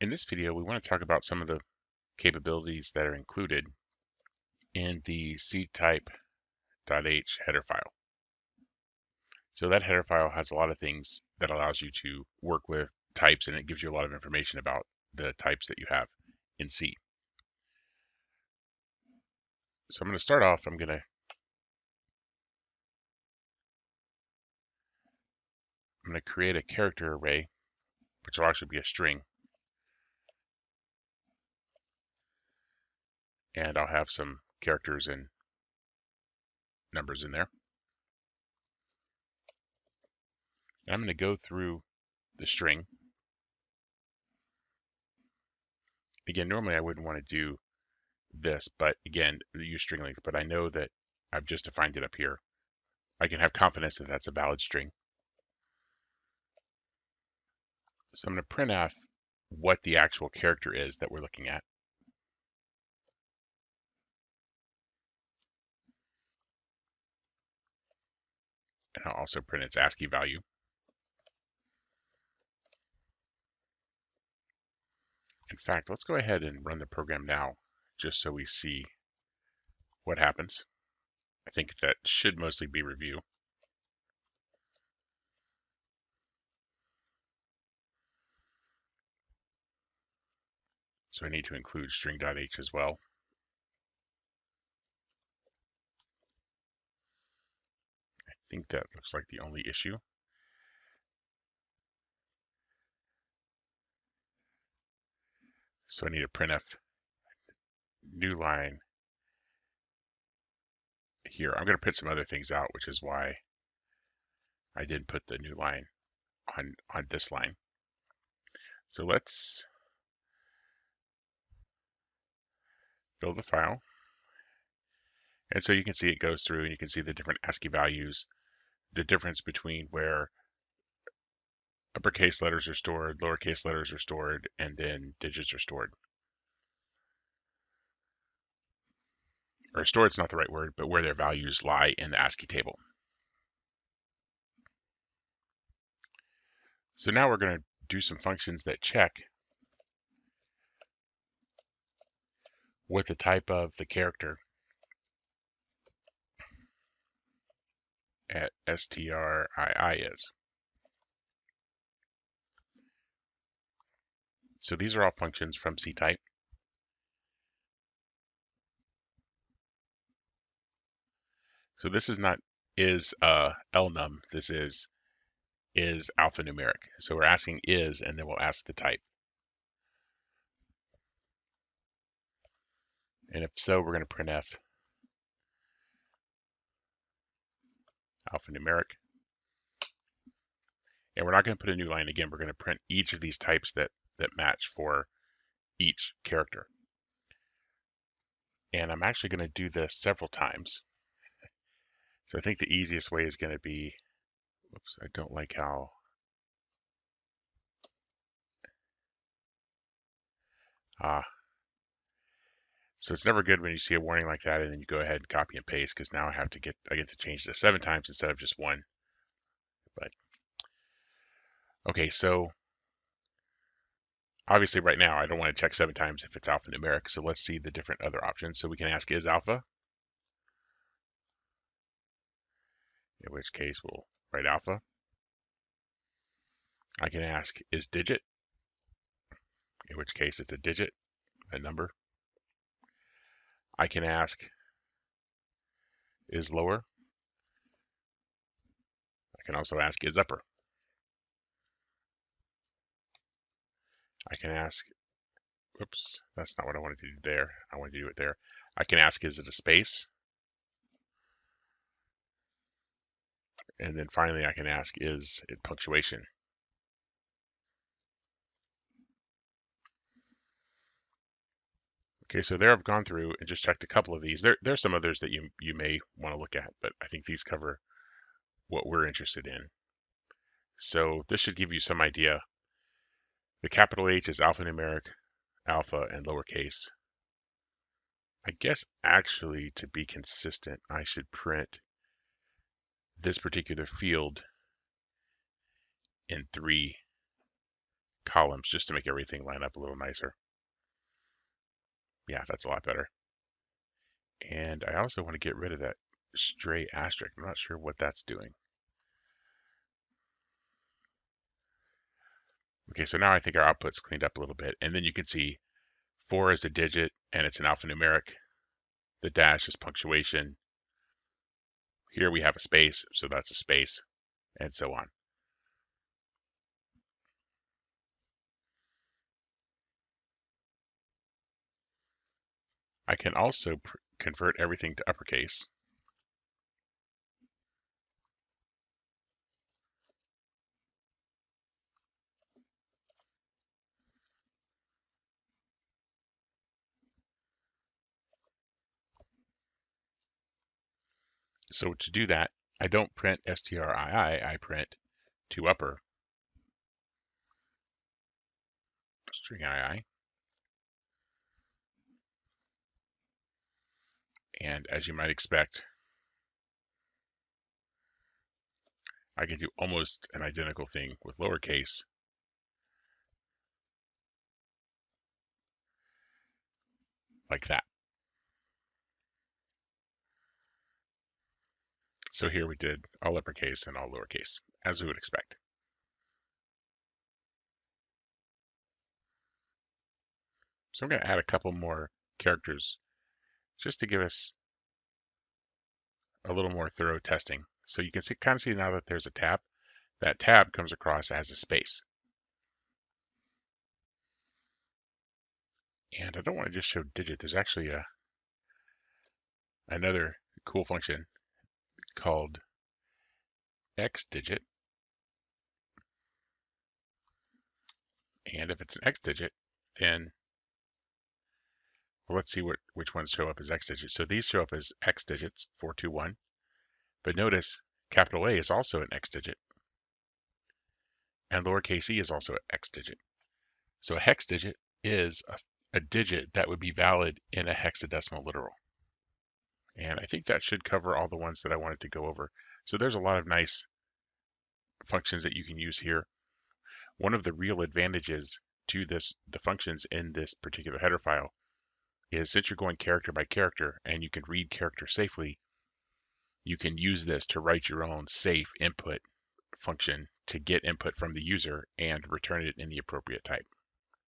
In this video, we want to talk about some of the capabilities that are included in the ctypes.h header file. So that header file has a lot of things that allows you to work with types, and it gives you a lot of information about the types that you have in C. So I'm going to start off, I'm going to create a character array, which will actually be a string. And I'll have some characters and numbers in there. And I'm going to go through the string. Again, normally I wouldn't want to do this, but again, use string length, but I know that I've just defined it up here. I can have confidence that that's a valid string. So I'm going to print off what the actual character is that we're looking at. And I'll also print its ASCII value. In fact, let's go ahead and run the program now, just so we see what happens. I think that should mostly be review. So I need to include string.h as well. I think that looks like the only issue. So I need a printf new line here. I'm going to print some other things out, which is why I didn't put the new line on this line. So let's build the file. And so you can see it goes through and you can see the different ASCII values, the difference between where uppercase letters are stored, lowercase letters are stored, and then digits are stored. Or stored's not the right word, but where their values lie in the ASCII table. So now we're going to do some functions that check what the type of the character at strii is. So these are all functions from ctype. So this is not isalnum, this is alphanumeric. So we're asking is, and then we'll ask the type. And if so, we're going to printf alphanumeric. And we're not going to put a new line again. We're going to print each of these types that match for each character. And I'm actually going to do this several times. So I think the easiest way is going to be, whoops, I don't like how, so it's never good when you see a warning like that and then you go ahead and copy and paste, because now I get to change this 7 times instead of just 1. But okay, so obviously right now I don't want to check 7 times if it's alphanumeric, so let's see the different other options. So we can ask is alpha, in which case we'll write alpha. I can ask is digit, in which case it's a digit, a number. I can ask is lower. I can also ask is upper. I can ask, oops, that's not what I wanted to do there. I wanted to do it there. I can ask is it a space? And then finally I can ask is it punctuation? Okay, so there I've gone through and just checked a couple of these. There's some others that you may want to look at, but I think these cover what we're interested in. So this should give you some idea. The capital H is alphanumeric, alpha, and lowercase. I guess actually to be consistent, I should print this particular field in 3 columns just to make everything line up a little nicer. Yeah, that's a lot better. And I also want to get rid of that stray asterisk. I'm not sure what that's doing. Okay, so now I think our output's cleaned up a little bit. And then you can see 4 is a digit and it's an alphanumeric. The dash is punctuation. Here we have a space, so that's a space, and so on. I can also convert everything to uppercase. So to do that, I don't print strii, I print toupper, string ii. And as you might expect, I can do almost an identical thing with lowercase. Like that. So here we did all uppercase and all lowercase, as we would expect. So I'm going to add a couple more characters just to give us a little more thorough testing. So you can kind of see now that there's a tab. That tab comes across as a space. And I don't want to just show digit. There's actually another cool function called xdigit. And if it's an xdigit, then well, let's see which ones show up as xdigits. So these show up as xdigits, 421. But notice capital A is also an xdigit. And lowercase e is also an xdigit. So a hexadecimal is a digit that would be valid in a hexadecimal literal. And I think that should cover all the ones that I wanted to go over. So there's a lot of nice functions that you can use here. One of the real advantages to the functions in this particular header file is since you're going character by character and you can read character safely, you can use this to write your own safe input function to get input from the user and return it in the appropriate type.